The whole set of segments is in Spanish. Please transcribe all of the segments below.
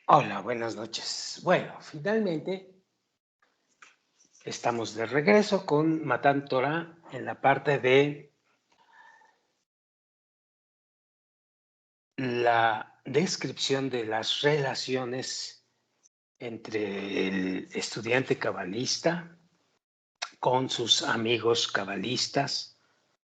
Hola, buenas noches. Bueno, finalmente estamos de regreso con Matan Torah en la parte de la descripción de las relaciones entre el estudiante cabalista con sus amigos cabalistas.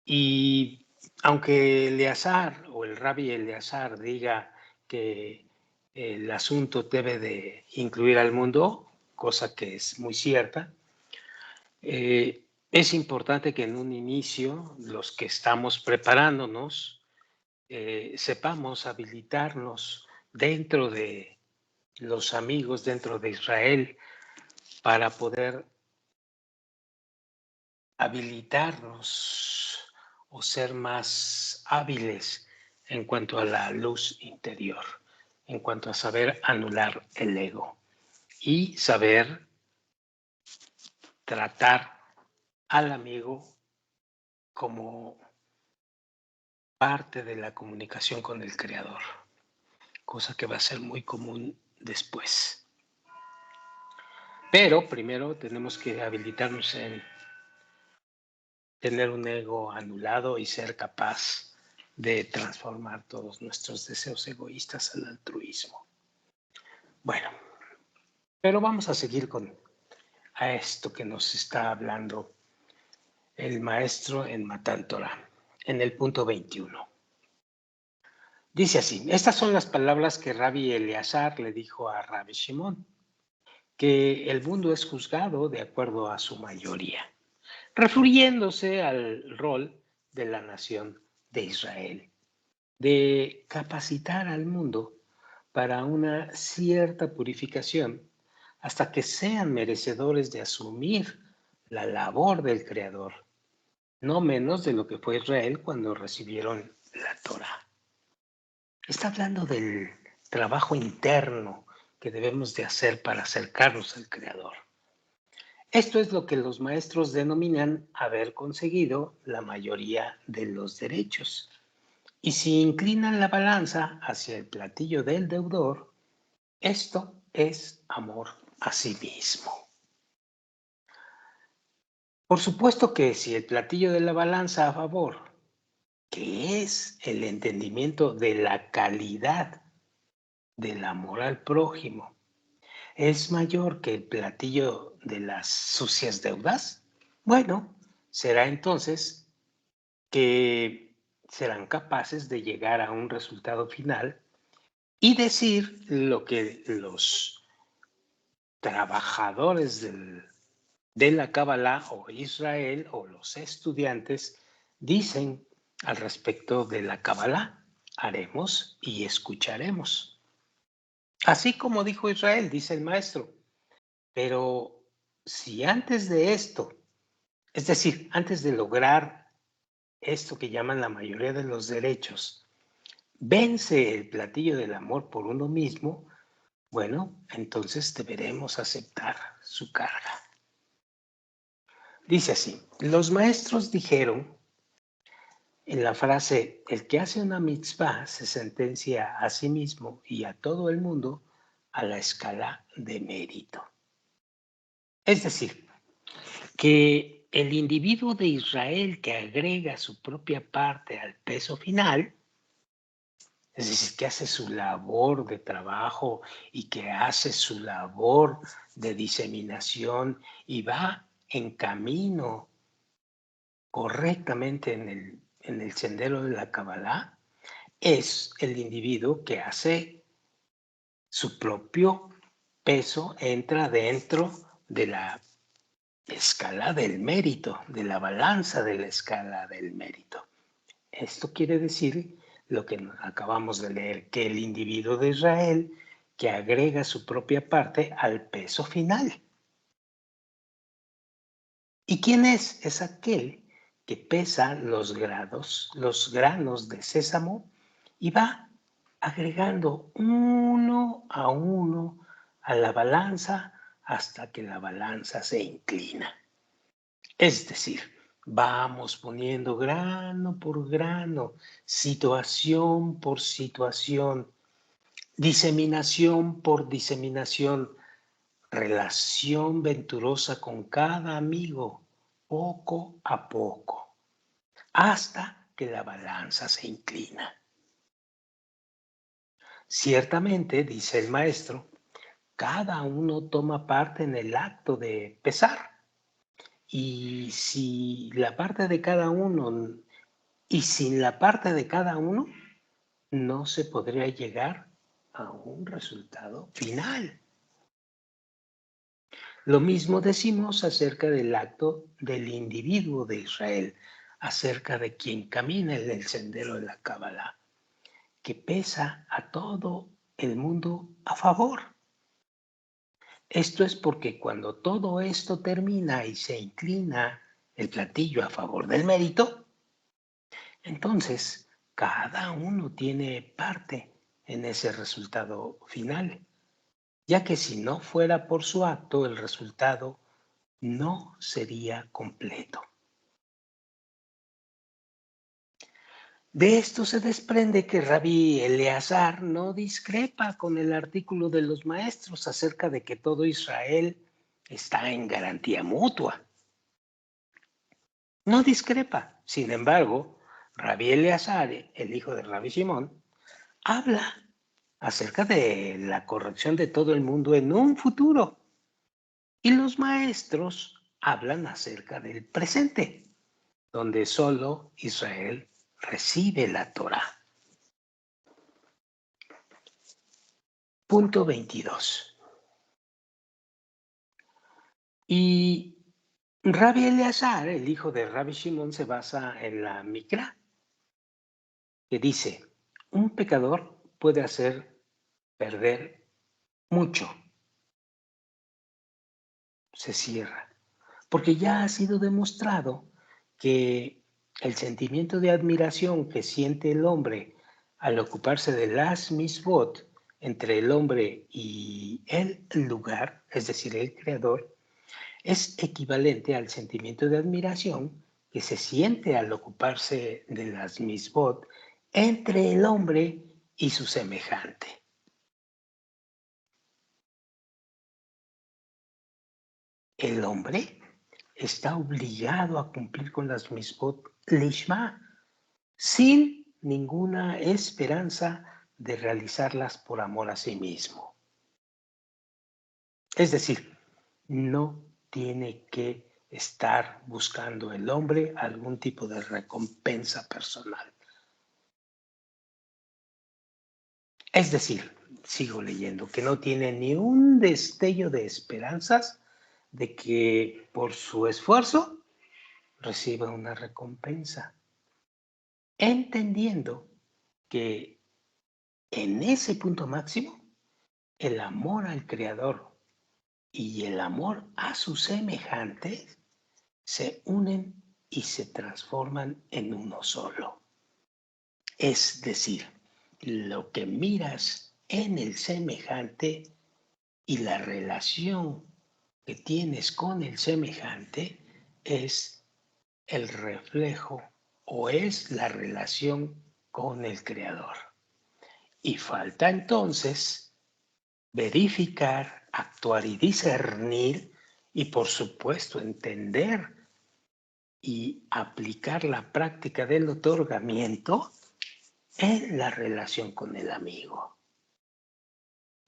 Y aunque Eleazar o el rabbi Eleazar diga que el asunto debe de incluir al mundo, cosa que es muy cierta, es importante que en un inicio, los que estamos preparándonos, sepamos habilitarnos dentro de los amigos, dentro de Israel, para poder habilitarnos o ser más hábiles en cuanto a la luz interior, en cuanto a saber anular el ego y saber tratar al amigo como parte de la comunicación con el creador, cosa que va a ser muy común después. Pero primero tenemos que habilitarnos en tener un ego anulado y ser capaz de transformar todos nuestros deseos egoístas al altruismo. Bueno, pero vamos a seguir con a esto que nos está hablando el maestro en Matan Torah, en el punto 21. Dice así, estas son las palabras que Rabbi Eleazar le dijo a Rabbi Shimon, que el mundo es juzgado de acuerdo a su mayoría, refiriéndose al rol de la nación de Israel, de capacitar al mundo para una cierta purificación hasta que sean merecedores de asumir la labor del Creador, no menos de lo que fue Israel cuando recibieron la Torah. Está hablando del trabajo interno que debemos de hacer para acercarnos al Creador. Esto es lo que los maestros denominan haber conseguido la mayoría de los derechos. Y si inclinan la balanza hacia el platillo del deudor, esto es amor a sí mismo. Por supuesto que si el platillo de la balanza a favor, que es el entendimiento de la calidad del amor al prójimo, es mayor que el platillo de las sucias deudas, bueno, será entonces que serán capaces de llegar a un resultado final y decir lo que los trabajadores de la Kabbalah o Israel o los estudiantes dicen al respecto de la Kabbalah. Haremos y escucharemos. Así como dijo Israel, dice el maestro. Pero si antes de esto, es decir, antes de lograr esto que llaman la mayoría de los derechos, vence el platillo del amor por uno mismo, bueno, entonces deberemos aceptar su carga. Dice así, los maestros dijeron en la frase, el que hace una mitzvah se sentencia a sí mismo y a todo el mundo a la escala de mérito. Es decir, que el individuo de Israel que agrega su propia parte al peso final, es decir, que hace su labor de trabajo y que hace su labor de diseminación y va en camino correctamente en el sendero de la Kabbalah, es el individuo que hace su propio peso, entra dentro de la escala del mérito, de la balanza de la escala del mérito. Esto quiere decir lo que acabamos de leer, que el individuo de Israel que agrega su propia parte al peso final. ¿Y quién es? Es aquel que pesa los granos de sésamo y va agregando uno a la balanza hasta que la balanza se inclina. Es decir, vamos poniendo grano por grano, situación por situación, diseminación por diseminación, relación venturosa con cada amigo, poco a poco, hasta que la balanza se inclina. Ciertamente, dice el maestro, cada uno toma parte en el acto de pesar. Y si la parte de cada uno, y sin la parte de cada uno, no se podría llegar a un resultado final. Lo mismo decimos acerca del acto del individuo de Israel, acerca de quien camina en el sendero de la Cábala, que pesa a todo el mundo a favor. Esto es porque cuando todo esto termina y se inclina el platillo a favor del mérito, entonces cada uno tiene parte en ese resultado final, ya que si no fuera por su acto, el resultado no sería completo. De esto se desprende que Rabí Eleazar no discrepa con el artículo de los maestros acerca de que todo Israel está en garantía mutua. No discrepa. Sin embargo, Rabí Eleazar, el hijo de Rabí Simón, habla acerca de la corrección de todo el mundo en un futuro. Y los maestros hablan acerca del presente, donde solo Israel recibe la Torá. Punto 22. Y Rabí Eleazar, el hijo de Rabí Shimon, se basa en la Mikra, que dice, un pecador puede hacer perder mucho. Se cierra. Porque ya ha sido demostrado que el sentimiento de admiración que siente el hombre al ocuparse de las misbot entre el hombre y el lugar, es decir, el creador, es equivalente al sentimiento de admiración que se siente al ocuparse de las misbot entre el hombre y su semejante. El hombre está obligado a cumplir con las misbot lishma, sin ninguna esperanza de realizarlas por amor a sí mismo. Es decir, no tiene que estar buscando el hombre algún tipo de recompensa personal. Es decir, sigo leyendo, que no tiene ni un destello de esperanzas de que por su esfuerzo reciba una recompensa, entendiendo que en ese punto máximo el amor al Creador y el amor a sus semejantes se unen y se transforman en uno solo. Es decir, lo que miras en el semejante y la relación que tienes con el semejante es el reflejo o es la relación con el Creador. Y falta entonces verificar, actuar y discernir y por supuesto entender y aplicar la práctica del otorgamiento en la relación con el amigo.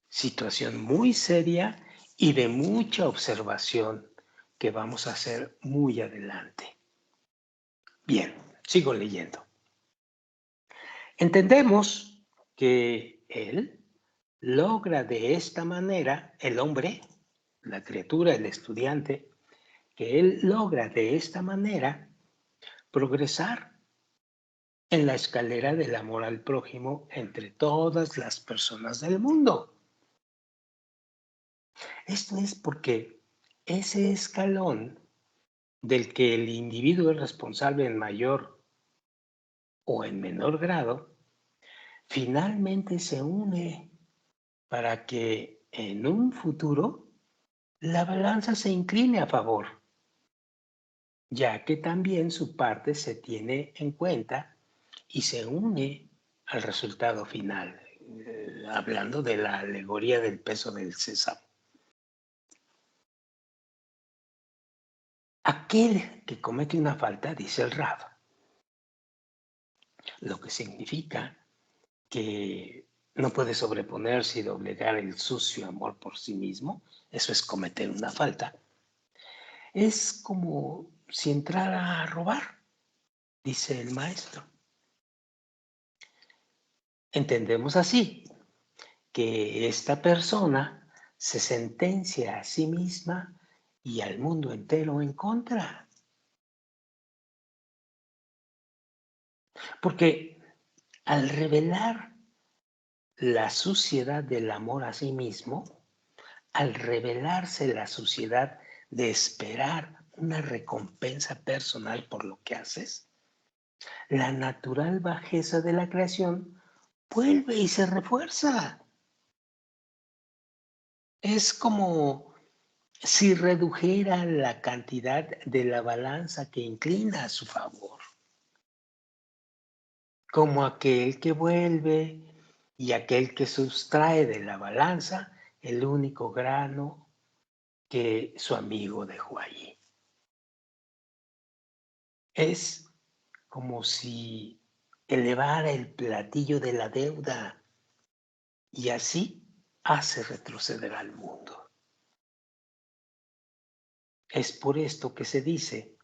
Situación muy seria y de mucha observación que vamos a hacer muy adelante. Bien, sigo leyendo. Entendemos que él logra de esta manera, el hombre, la criatura, el estudiante, que él logra de esta manera progresar en la escalera del amor al prójimo entre todas las personas del mundo. Esto es porque ese escalón del que el individuo es responsable en mayor o en menor grado, finalmente se une para que en un futuro la balanza se incline a favor, ya que también su parte se tiene en cuenta y se une al resultado final, hablando de la alegoría del peso del sésamo. Aquel que comete una falta, dice el Rab, lo que significa que no puede sobreponerse y doblegar el sucio amor por sí mismo, eso es cometer una falta, es como si entrara a robar, dice el maestro. Entendemos así que esta persona se sentencia a sí misma y al mundo entero en contra. Porque al revelar la suciedad del amor a sí mismo, al revelarse la suciedad de esperar una recompensa personal por lo que haces, la natural bajeza de la creación vuelve y se refuerza. Es como si redujera la cantidad de la balanza que inclina a su favor, como aquel que vuelve y aquel que sustrae de la balanza el único grano que su amigo dejó allí. Es como si elevara el platillo de la deuda y así hace retroceder al mundo. Es por esto que se dice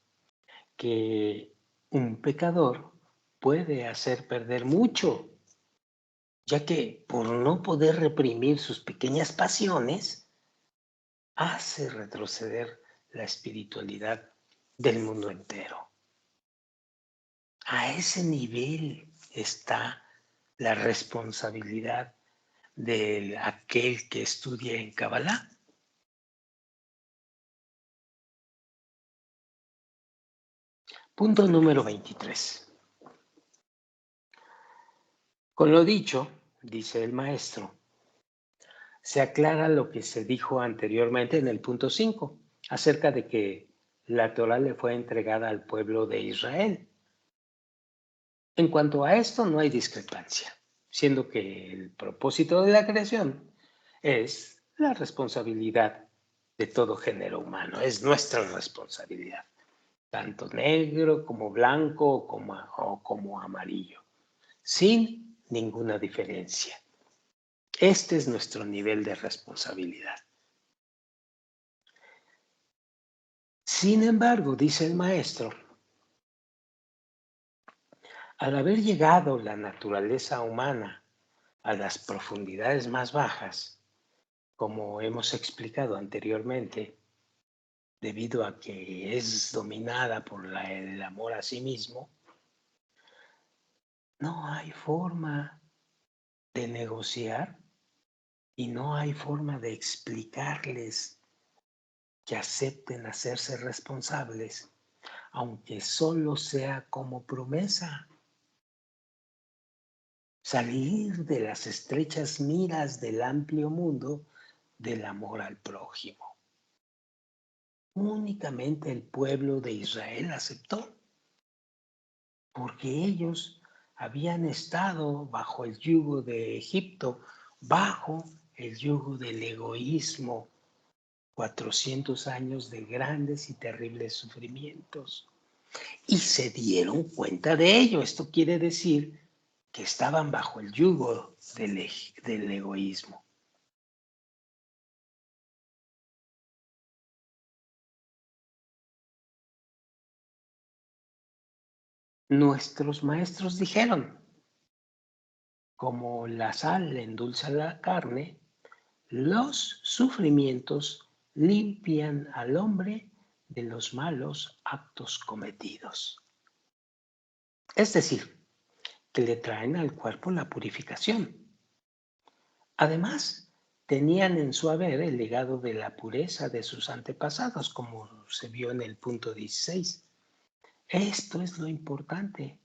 que un pecador puede hacer perder mucho, ya que por no poder reprimir sus pequeñas pasiones, hace retroceder la espiritualidad del mundo entero. A ese nivel está la responsabilidad de aquel que estudia en Kabbalah. Punto número 23. Con lo dicho, dice el maestro, se aclara lo que se dijo anteriormente en el punto 5, acerca de que la Torah le fue entregada al pueblo de Israel. En cuanto a esto, no hay discrepancia, siendo que el propósito de la creación es la responsabilidad de todo género humano, es nuestra responsabilidad, tanto negro como blanco o como amarillo, sin ninguna diferencia. Este es nuestro nivel de responsabilidad. Sin embargo, dice el maestro, al haber llegado la naturaleza humana a las profundidades más bajas, como hemos explicado anteriormente, debido a que es dominada por el amor a sí mismo, no hay forma de negociar y no hay forma de explicarles que acepten hacerse responsables, aunque solo sea como promesa. Salir de las estrechas miras del amplio mundo del amor al prójimo. Únicamente el pueblo de Israel aceptó, porque ellos habían estado bajo el yugo de Egipto, bajo el yugo del egoísmo, 400 años de grandes y terribles sufrimientos. Y se dieron cuenta de ello. Esto quiere decir que estaban bajo el yugo del egoísmo. Nuestros maestros dijeron, como la sal endulza la carne, los sufrimientos limpian al hombre de los malos actos cometidos. Es decir, que le traen al cuerpo la purificación. Además, tenían en su haber el legado de la pureza de sus antepasados, como se vio en el punto 16. Esto es lo importante,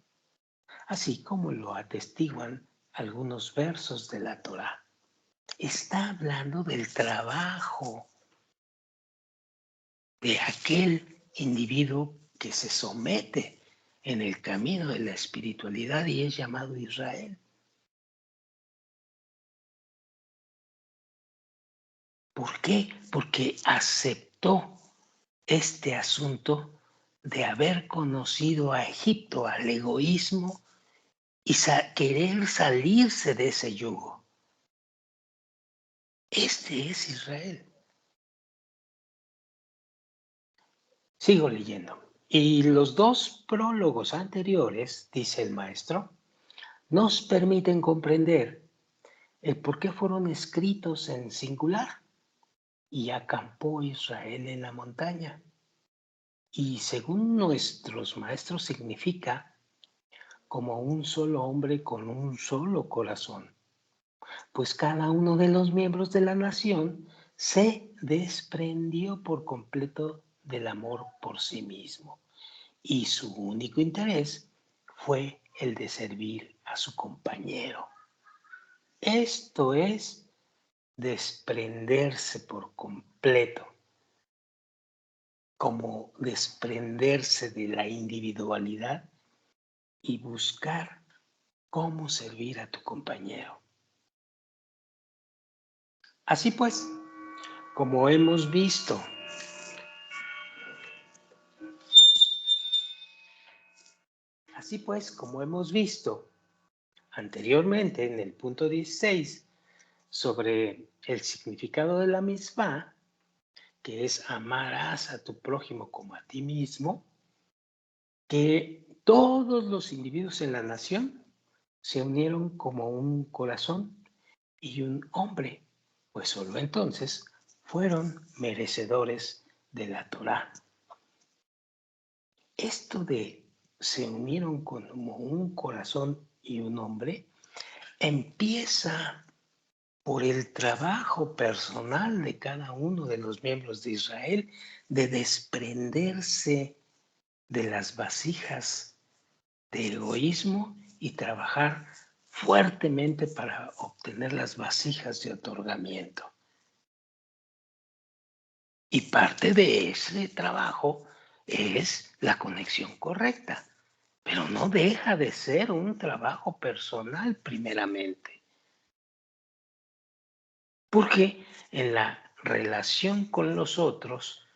así como lo atestiguan algunos versos de la Torá. Está hablando del trabajo de aquel individuo que se somete en el camino de la espiritualidad y es llamado Israel. ¿Por qué? Porque aceptó este asunto de haber conocido a Egipto, al egoísmo y querer salirse de ese yugo. Este es Israel. Sigo leyendo. Y los dos prólogos anteriores, dice el maestro, nos permiten comprender el por qué fueron escritos en singular. Y acampó Israel en la montaña. Y según nuestros maestros significa como un solo hombre con un solo corazón, pues cada uno de los miembros de la nación se desprendió por completo del amor por sí mismo y su único interés fue el de servir a su compañero. Esto es desprenderse por completo, como desprenderse de la individualidad y buscar cómo servir a tu compañero. Así pues, como hemos visto, anteriormente en el punto 16 sobre el significado de la misma, que es amarás a tu prójimo como a ti mismo, que todos los individuos en la nación se unieron como un corazón y un hombre, pues solo entonces fueron merecedores de la Torá. Esto de se unieron como un corazón y un hombre empieza por el trabajo personal de cada uno de los miembros de Israel de desprenderse de las vasijas de egoísmo y trabajar fuertemente para obtener las vasijas de otorgamiento. Y parte de ese trabajo es la conexión correcta, pero no deja de ser un trabajo personal primeramente. Porque en la relación con los otros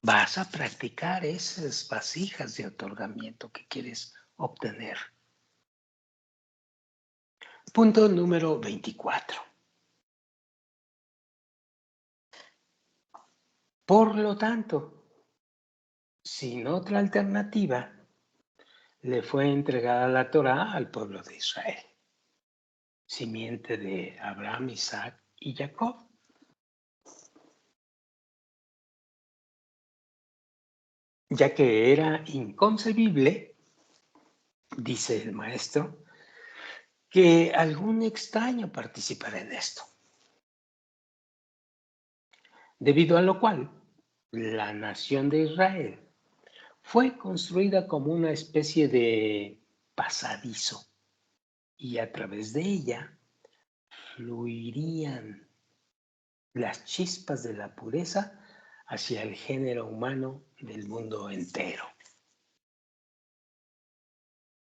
vas a practicar esas vasijas de otorgamiento que quieres obtener. Punto número 24. Por lo tanto, sin otra alternativa, le fue entregada la Torá al pueblo de Israel, simiente de Abraham, Isaac y Jacob. Ya que era inconcebible, dice el maestro, que algún extraño participara en esto. Debido a lo cual, la nación de Israel fue construida como una especie de pasadizo y a través de ella fluirían las chispas de la pureza hacia el género humano del mundo entero.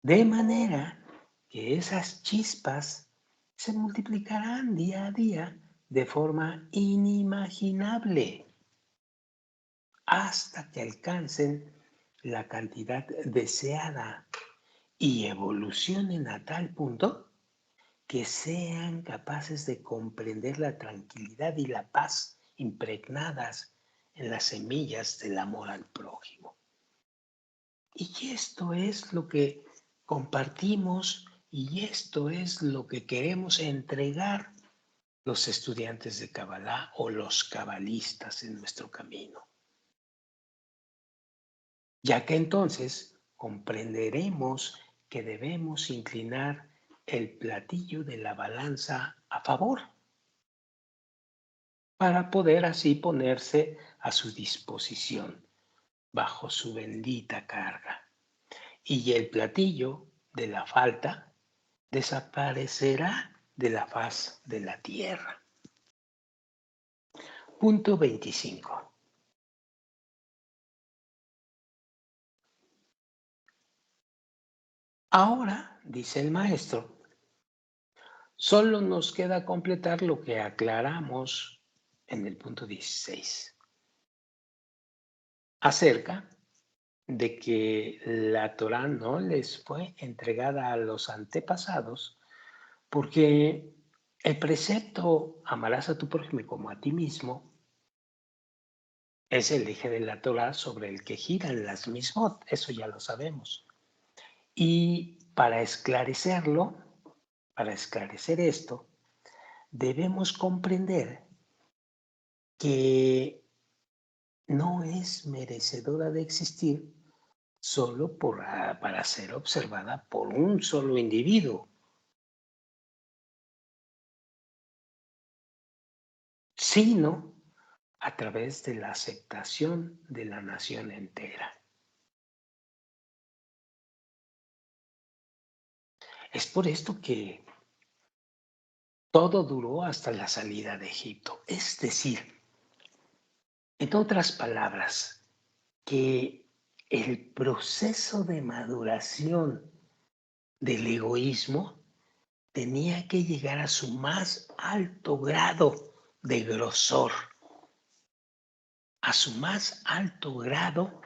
De manera que esas chispas se multiplicarán día a día de forma inimaginable hasta que alcancen la cantidad deseada y evolucionen a tal punto que sean capaces de comprender la tranquilidad y la paz impregnadas en las semillas del amor al prójimo. Y esto es lo que compartimos y esto es lo que queremos entregar los estudiantes de Kabbalah o los cabalistas en nuestro camino. Ya que entonces comprenderemos que debemos inclinar el platillo de la balanza a favor para poder así ponerse a su disposición bajo su bendita carga. Y el platillo de la falta desaparecerá de la faz de la tierra. Punto 25. Ahora, dice el maestro, solo nos queda completar lo que aclaramos en el punto 16, acerca de que la Torá no les fue entregada a los antepasados porque el precepto amarás a tu prójimo como a ti mismo es el eje de la Torá sobre el que giran las mismot, eso ya lo sabemos. Y para esclarecerlo, para esclarecer esto, debemos comprender que no es merecedora de existir solo para ser observada por un solo individuo, sino a través de la aceptación de la nación entera. Es por esto que todo duró hasta la salida de Egipto. Es decir, en otras palabras, que el proceso de maduración del egoísmo tenía que llegar a su más alto grado de grosor, a su más alto grado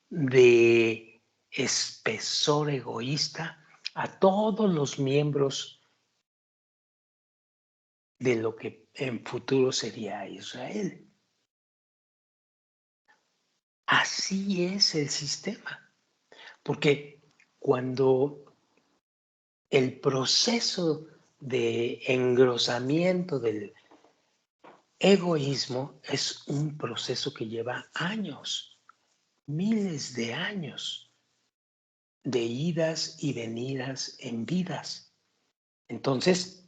de espesor egoísta a todos los miembros de lo que en futuro sería Israel. Así es el sistema, porque cuando el proceso de engrosamiento del egoísmo es un proceso que lleva años, miles de años de idas y venidas en vidas. Entonces,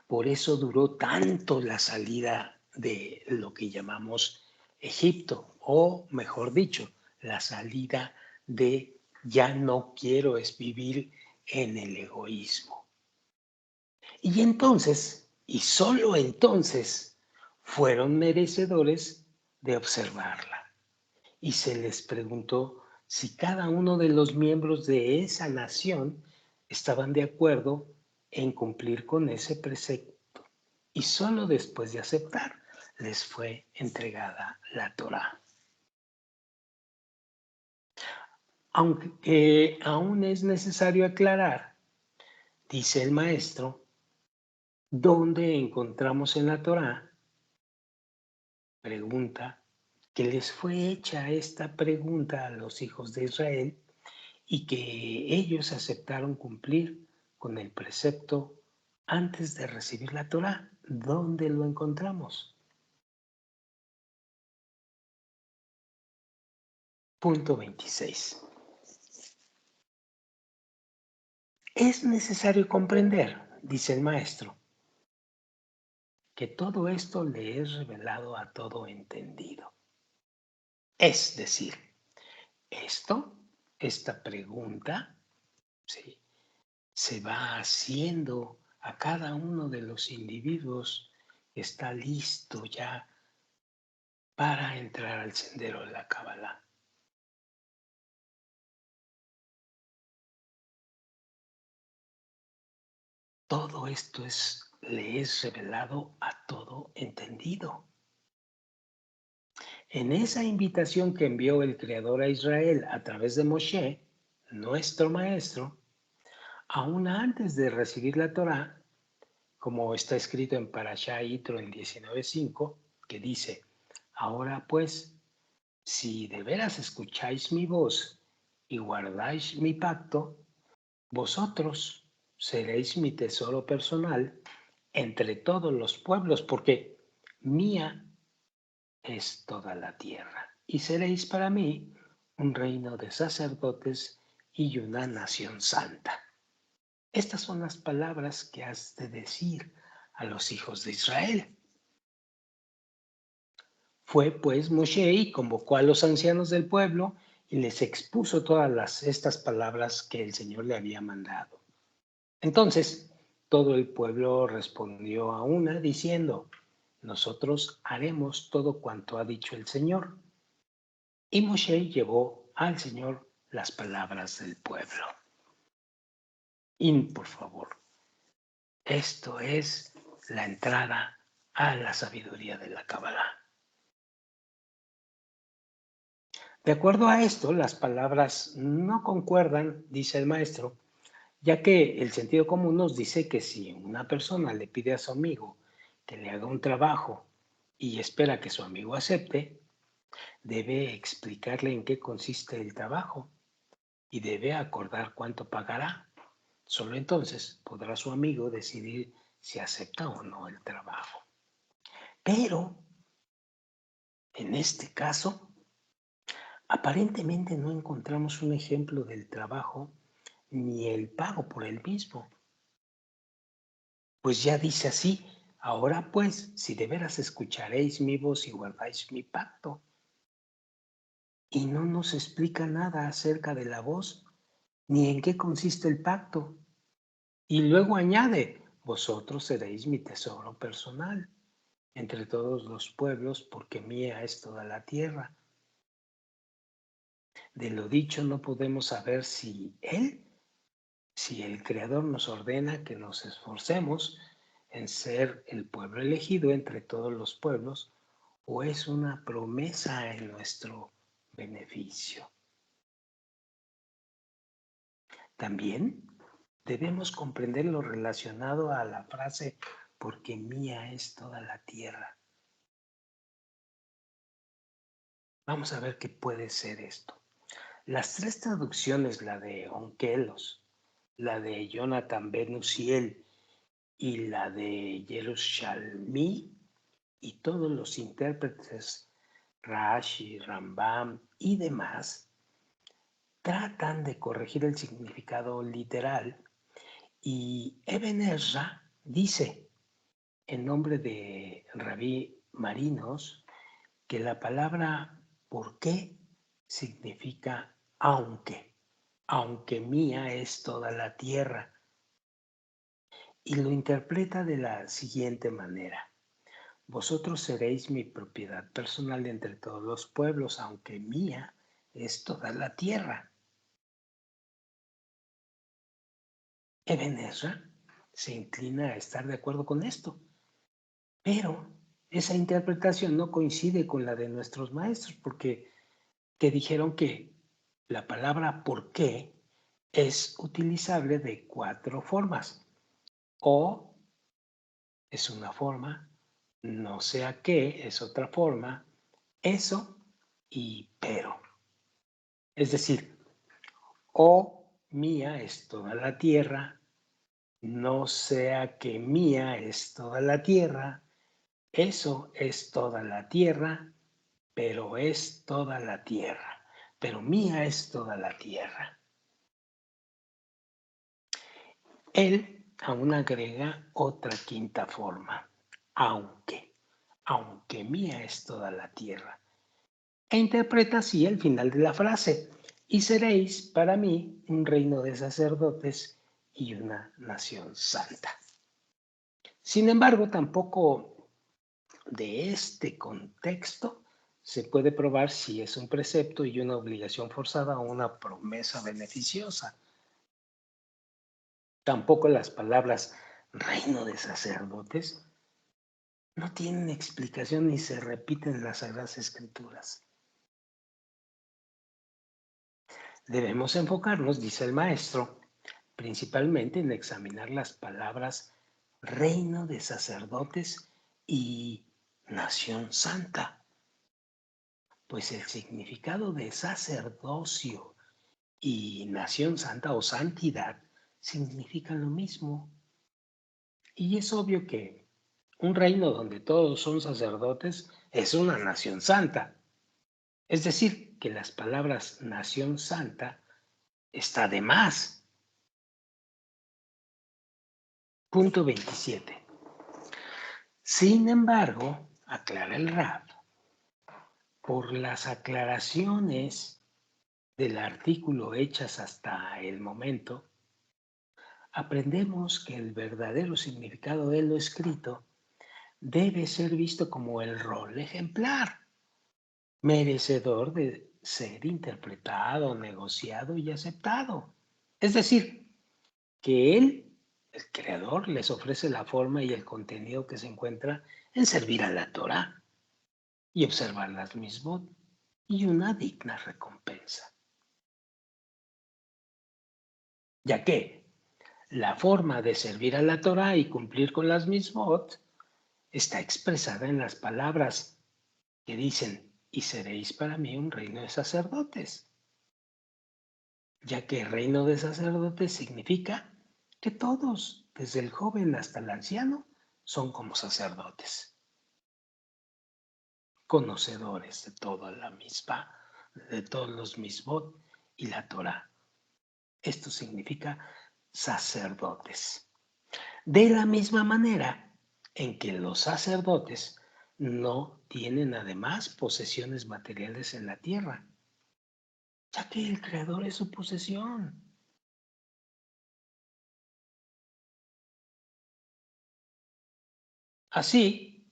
por eso duró tanto la salida de lo que llamamos Egipto, o mejor dicho, la salida de ya no quiero es vivir en el egoísmo. Y entonces, y solo entonces, fueron merecedores de observarla. Y se les preguntó si cada uno de los miembros de esa nación estaban de acuerdo en cumplir con ese precepto. Y solo después de aceptar les fue entregada la Torá. Aunque aún es necesario aclarar, dice el maestro, ¿dónde encontramos en la Torá? Pregunta, que les fue hecha esta pregunta a los hijos de Israel y que ellos aceptaron cumplir con el precepto antes de recibir la Torá. ¿Dónde lo encontramos? Punto 26. Es necesario comprender, dice el maestro, que todo esto le es revelado a todo entendido. Es decir, esta pregunta, ¿sí?, se va haciendo a cada uno de los individuos que está listo ya para entrar al sendero de la Kabbalah. Todo esto le es revelado a todo entendido. En esa invitación que envió el Creador a Israel a través de Moshe, nuestro maestro, aún antes de recibir la Torá, como está escrito en Parashá Yitro en 19:5, que dice, ahora pues, si de veras escucháis mi voz y guardáis mi pacto, vosotros seréis mi tesoro personal entre todos los pueblos, porque mía es toda la tierra, y seréis para mí un reino de sacerdotes y una nación santa. Estas son las palabras que has de decir a los hijos de Israel. Fue pues Moshe y convocó a los ancianos del pueblo y les expuso todas estas palabras que el Señor le había mandado. Entonces todo el pueblo respondió a una diciendo, nosotros haremos todo cuanto ha dicho el Señor. Y Moshe llevó al Señor las palabras del pueblo. Y por favor, esto es la entrada a la sabiduría de la Cábala. De acuerdo a esto, las palabras no concuerdan, dice el maestro, ya que el sentido común nos dice que si una persona le pide a su amigo que le haga un trabajo y espera que su amigo acepte, debe explicarle en qué consiste el trabajo y debe acordar cuánto pagará. Solo entonces podrá su amigo decidir si acepta o no el trabajo. Pero, en este caso, aparentemente no encontramos un ejemplo del trabajo ni el pago por el mismo. Pues ya dice así: ahora pues, si de veras escucharéis mi voz y guardáis mi pacto. Y no nos explica nada acerca de la voz, ni en qué consiste el pacto. Y luego añade: vosotros seréis mi tesoro personal entre todos los pueblos, porque mía es toda la tierra. De lo dicho no podemos saber si el Creador nos ordena que nos esforcemos en ser el pueblo elegido entre todos los pueblos, o es una promesa en nuestro beneficio. También debemos comprender lo relacionado a la frase porque mía es toda la tierra. Vamos a ver qué puede ser esto. Las tres traducciones, la de Onkelos, la de Jonathan Ben Uziel y la de Yerushalmi, y todos los intérpretes, Rashi, Rambam y demás, tratan de corregir el significado literal, y Eben Ezra dice, en nombre de Rabí Marinos, que la palabra ¿por qué? Significa aunque mía es toda la tierra, y lo interpreta de la siguiente manera: vosotros seréis mi propiedad personal entre todos los pueblos, aunque mía es toda la tierra. Eben Ezra se inclina a estar de acuerdo con esto, pero esa interpretación no coincide con la de nuestros maestros, porque que dijeron que la palabra por qué es utilizable de 4 formas. O es una forma, no sé a qué es otra forma, eso y pero. Es decir, o mía es toda la tierra, no sea que mía es toda la tierra, eso es toda la tierra, pero es toda la tierra, pero mía es toda la tierra. Él aún agrega otra quinta forma: aunque mía es toda la tierra, e interpreta así el final de la frase: y seréis para mí un reino de sacerdotes y una nación santa. Sin embargo, tampoco de este contexto se puede probar si es un precepto y una obligación forzada o una promesa beneficiosa. Tampoco las palabras reino de sacerdotes no tienen explicación ni se repiten en las Sagradas Escrituras. Debemos enfocarnos, dice el maestro, principalmente en examinar las palabras reino de sacerdotes y nación santa, pues el significado de sacerdocio y nación santa o santidad significan lo mismo. Y es obvio que un reino donde todos son sacerdotes es una nación santa. Es decir, que las palabras nación santa está de más. Punto 27. Sin embargo, aclara el Rab, por las aclaraciones del artículo hechas hasta el momento, aprendemos que el verdadero significado de lo escrito debe ser visto como el rol ejemplar, merecedor de ser interpretado, negociado y aceptado. Es decir, que él, el creador, les ofrece la forma y el contenido que se encuentra en servir a la Torá y observar las mismot y una digna recompensa. Ya que la forma de servir a la Torá y cumplir con las mismot está expresada en las palabras que dicen, y seréis para mí un reino de sacerdotes, ya que reino de sacerdotes significa que todos, desde el joven hasta el anciano, son como sacerdotes, conocedores de toda la misma, de todos los mismot y la Torah. Esto significa sacerdotes. De la misma manera en que los sacerdotes no tienen además posesiones materiales en la tierra, ya que el Creador es su posesión. Así,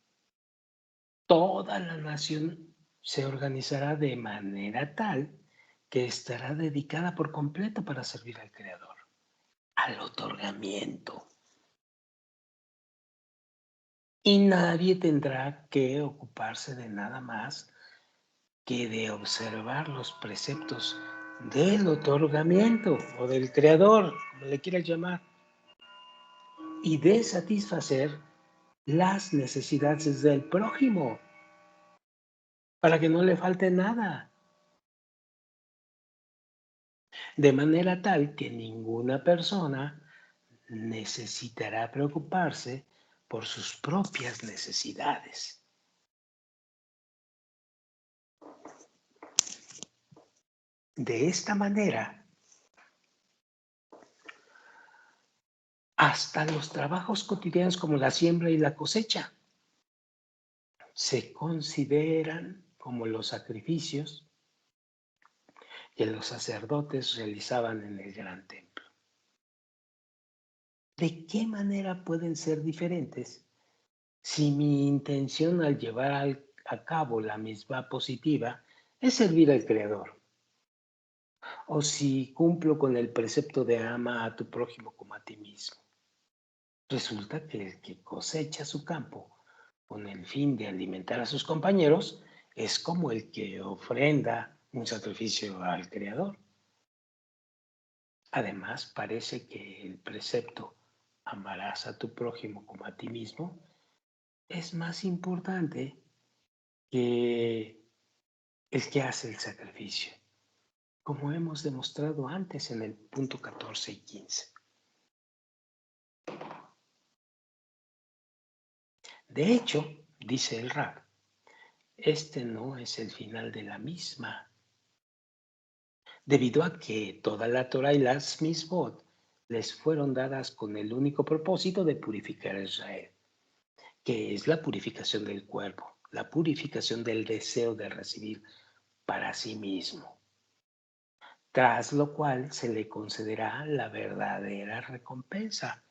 toda la nación se organizará de manera tal que estará dedicada por completo para servir al Creador, al otorgamiento. Y nadie tendrá que ocuparse de nada más que de observar los preceptos del otorgamiento o del Creador, como le quieras llamar, y de satisfacer las necesidades del prójimo, para que no le falte nada, de manera tal que ninguna persona necesitará preocuparse por sus propias necesidades. De esta manera, hasta los trabajos cotidianos como la siembra y la cosecha se consideran como los sacrificios que los sacerdotes realizaban en el gran templo. ¿De qué manera pueden ser diferentes si mi intención al llevar a cabo la misma positiva es servir al Creador? O si cumplo con el precepto de ama a tu prójimo como a ti mismo. Resulta que el que cosecha su campo con el fin de alimentar a sus compañeros es como el que ofrenda un sacrificio al Creador. Además, parece que el precepto amarás a tu prójimo como a ti mismo es más importante que el que hace el sacrificio, como hemos demostrado antes en el punto 14 y 15. De hecho, dice el Rab, este no es el final de la misma, debido a que toda la Torah y las misbot les fueron dadas con el único propósito de purificar a Israel, que es la purificación del cuerpo, la purificación del deseo de recibir para sí mismo, tras lo cual se le concederá la verdadera recompensa.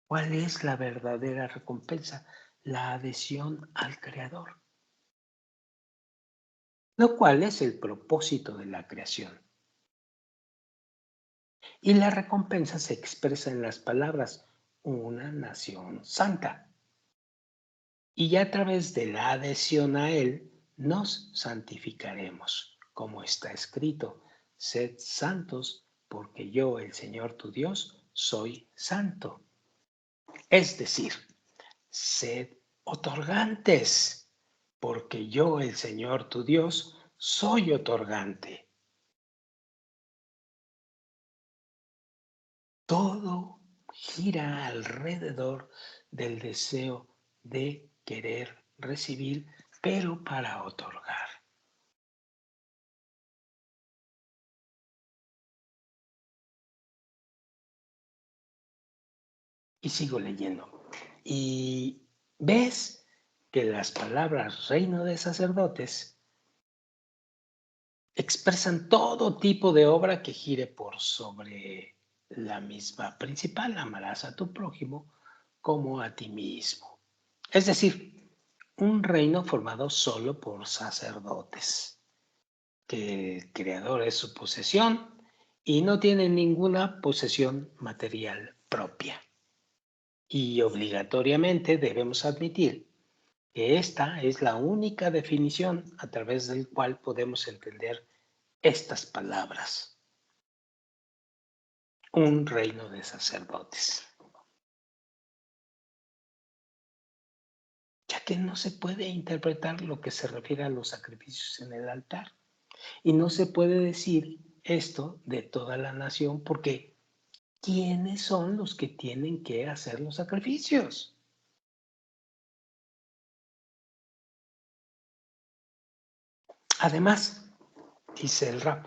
¿Cuál es la verdadera recompensa? La adhesión al Creador, lo cual es el propósito de la creación. Y la recompensa se expresa en las palabras, una nación santa. Y ya a través de la adhesión a Él, nos santificaremos, como está escrito, sed santos, porque yo, el Señor tu Dios, soy santo. Es decir, sed otorgantes, porque yo, el Señor tu Dios, soy otorgante. Todo gira alrededor del deseo de querer recibir, pero para otorgar. Y sigo leyendo. Y ves que las palabras reino de sacerdotes expresan todo tipo de obra que gire por sobre la misma principal, amarás a tu prójimo como a ti mismo. Es decir, un reino formado solo por sacerdotes, que el Creador es su posesión y no tiene ninguna posesión material propia. Y obligatoriamente debemos admitir que esta es la única definición a través del cual podemos entender estas palabras. Un reino de sacerdotes. Ya que no se puede interpretar lo que se refiere a los sacrificios en el altar. Y no se puede decir esto de toda la nación porque ¿quiénes son los que tienen que hacer los sacrificios? Además, dice el rap,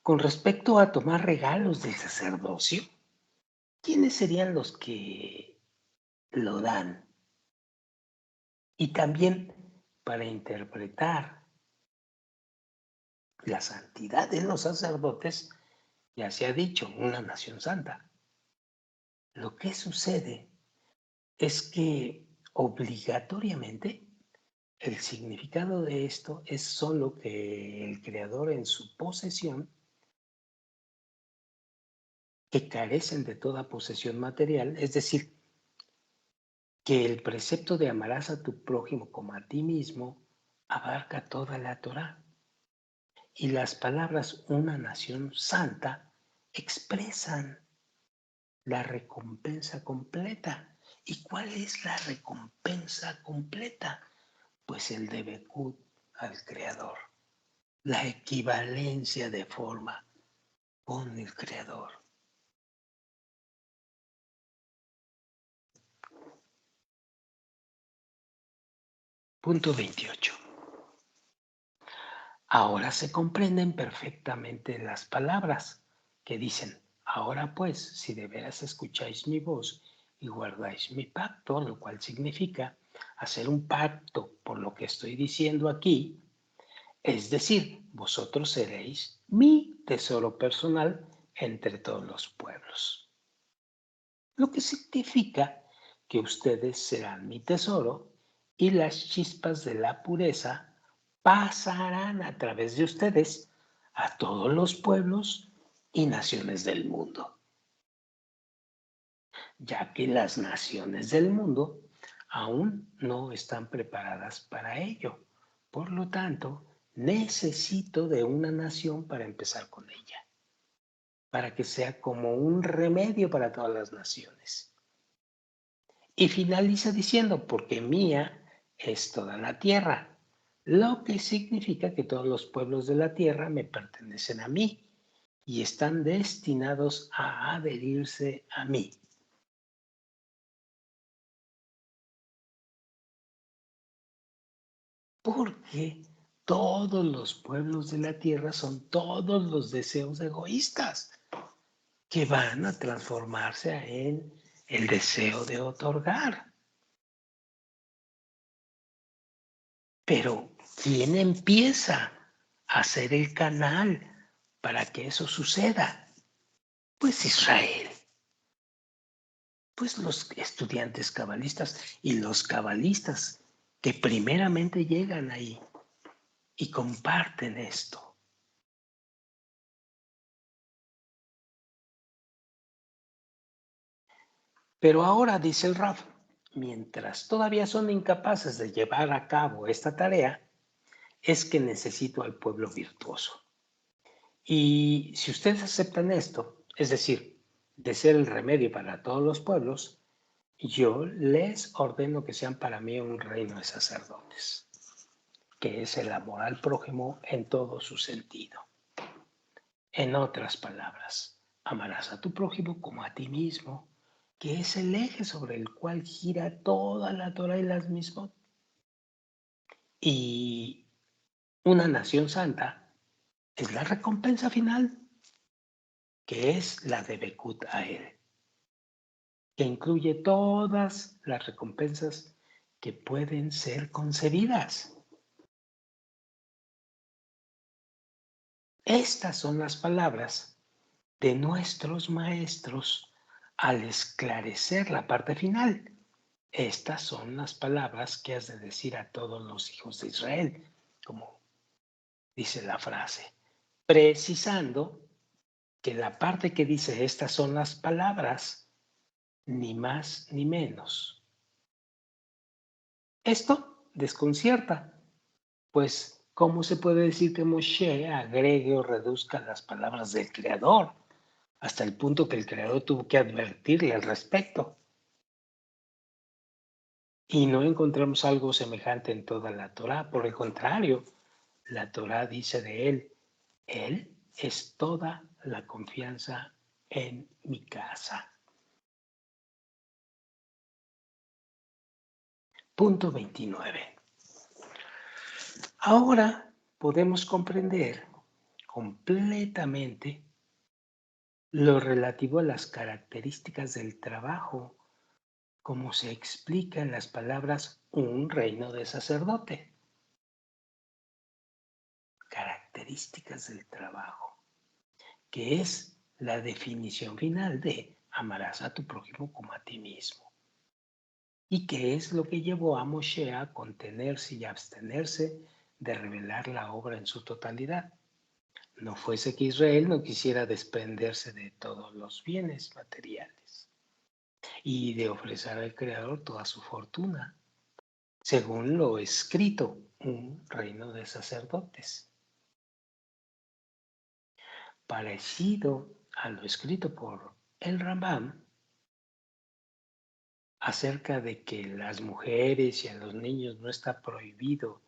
con respecto a tomar regalos del sacerdocio, ¿quiénes serían los que lo dan? Y también para interpretar la santidad de los sacerdotes, ya se ha dicho, una nación santa. Lo que sucede es que obligatoriamente el significado de esto es solo que el Creador en su posesión, que carecen de toda posesión material, es decir, que el precepto de amarás a tu prójimo como a ti mismo abarca toda la Torá. Y las palabras una nación santa expresan la recompensa completa. ¿Y cuál es la recompensa completa? Pues el debekut al Creador, la equivalencia de forma con el Creador. Punto 28. Ahora se comprenden perfectamente las palabras que dicen, ahora pues, si de veras escucháis mi voz y guardáis mi pacto, lo cual significa hacer un pacto por lo que estoy diciendo aquí, es decir, vosotros seréis mi tesoro personal entre todos los pueblos. Lo que significa que ustedes serán mi tesoro y las chispas de la pureza pasarán a través de ustedes a todos los pueblos y naciones del mundo, ya que las naciones del mundo aún no están preparadas para ello. Por lo tanto, necesito de una nación para empezar con ella, para que sea como un remedio para todas las naciones. Y finaliza diciendo, porque mía es toda la tierra, lo que significa que todos los pueblos de la tierra me pertenecen a mí y están destinados a adherirse a mí. Porque todos los pueblos de la tierra son todos los deseos egoístas que van a transformarse en el deseo de otorgar. Pero ¿quién empieza a ser el canal para que eso suceda? Pues Israel. Pues los estudiantes cabalistas y los cabalistas que primeramente llegan ahí y comparten esto. Pero ahora, dice el Raf, mientras todavía son incapaces de llevar a cabo esta tarea, es que necesito al pueblo virtuoso. Y si ustedes aceptan esto, es decir, de ser el remedio para todos los pueblos, yo les ordeno que sean para mí un reino de sacerdotes, que es el amor al prójimo en todo su sentido. En otras palabras, amarás a tu prójimo como a ti mismo, que es el eje sobre el cual gira toda la Torah y las mismos. Y una nación santa es la recompensa final, que es la de Bekut a él, que incluye todas las recompensas que pueden ser concebidas. Estas son las palabras de nuestros maestros al esclarecer la parte final. Estas son las palabras que has de decir a todos los hijos de Israel, como dice la frase, precisando que la parte que dice estas son las palabras ni más ni menos. Esto desconcierta, pues ¿cómo se puede decir que Moshe agregue o reduzca las palabras del Creador hasta el punto que el Creador tuvo que advertirle al respecto? Y no encontramos algo semejante en toda la Torá. Por el contrario, la Torá dice de él es toda la confianza en mi casa. Punto 29. Ahora podemos comprender completamente lo relativo a las características del trabajo, como se explica en las palabras un reino de sacerdote. Características del trabajo, que es la definición final de amarás a tu prójimo como a ti mismo. ¿Y qué es lo que llevó a Moshe a contenerse y abstenerse de revelar la obra en su totalidad? No fuese que Israel no quisiera desprenderse de todos los bienes materiales y de ofrecer al Creador toda su fortuna, según lo escrito, un reino de sacerdotes. Parecido a lo escrito por el Rambam acerca de que las mujeres y a los niños no está prohibido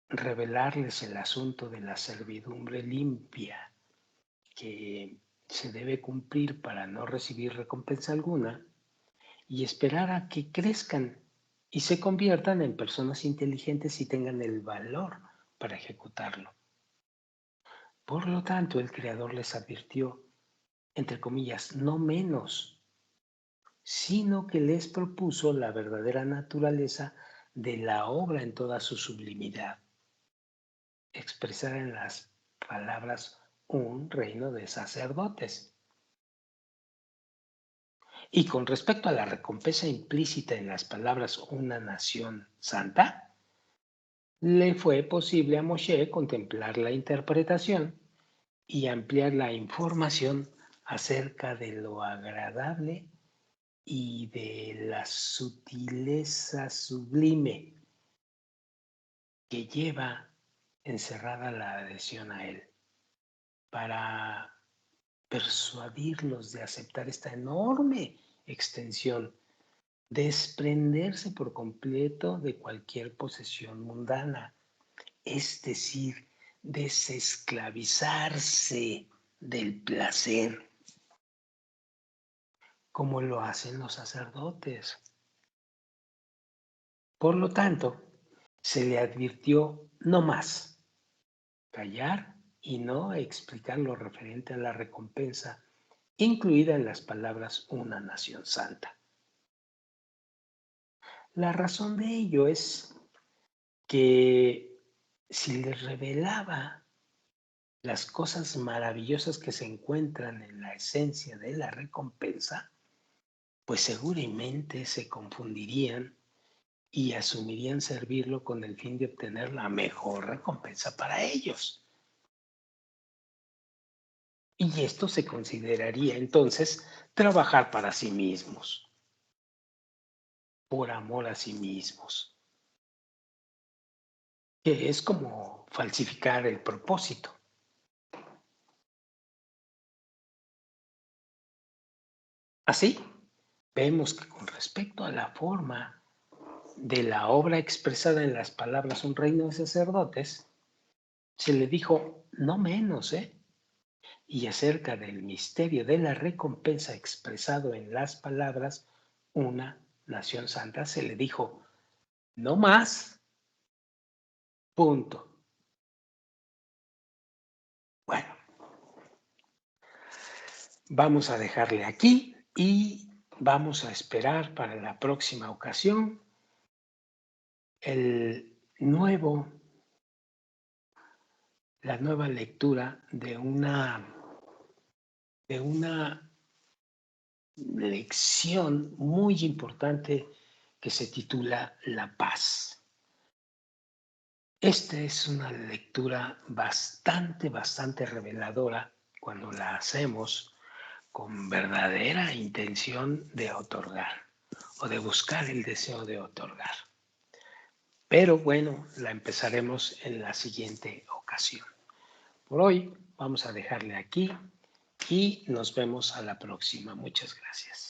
revelarles el asunto de la servidumbre limpia que se debe cumplir para no recibir recompensa alguna y esperar a que crezcan y se conviertan en personas inteligentes y tengan el valor para ejecutarlo. Por lo tanto, el Creador les advirtió, entre comillas, no menos, sino que les propuso la verdadera naturaleza de la obra en toda su sublimidad, expresada en las palabras un reino de sacerdotes. Y con respecto a la recompensa implícita en las palabras una nación santa, le fue posible a Moshe contemplar la interpretación y ampliar la información acerca de lo agradable y de la sutileza sublime que lleva encerrada la adhesión a él, para persuadirlos de aceptar esta enorme extensión, desprenderse por completo de cualquier posesión mundana, es decir, desesclavizarse del placer, como lo hacen los sacerdotes. Por lo tanto, se le advirtió no más callar y no explicar lo referente a la recompensa incluida en las palabras una nación santa. La razón de ello es que si les revelaba las cosas maravillosas que se encuentran en la esencia de la recompensa, pues seguramente se confundirían y asumirían servirlo con el fin de obtener la mejor recompensa para ellos. Y esto se consideraría entonces trabajar para sí mismos, por amor a sí mismos, que es como falsificar el propósito. Así, vemos que con respecto a la forma de la obra expresada en las palabras un reino de sacerdotes, se le dijo no menos, y acerca del misterio de la recompensa expresado en las palabras una nación santa, se le dijo no más, punto. Bueno, vamos a dejarle aquí y vamos a esperar para la próxima ocasión la nueva lectura de una lección muy importante que se titula La paz. Esta es una lectura bastante reveladora cuando la hacemos, con verdadera intención de otorgar o de buscar el deseo de otorgar. Pero bueno, la empezaremos en la siguiente ocasión. Por hoy vamos a dejarle aquí y nos vemos a la próxima. Muchas gracias.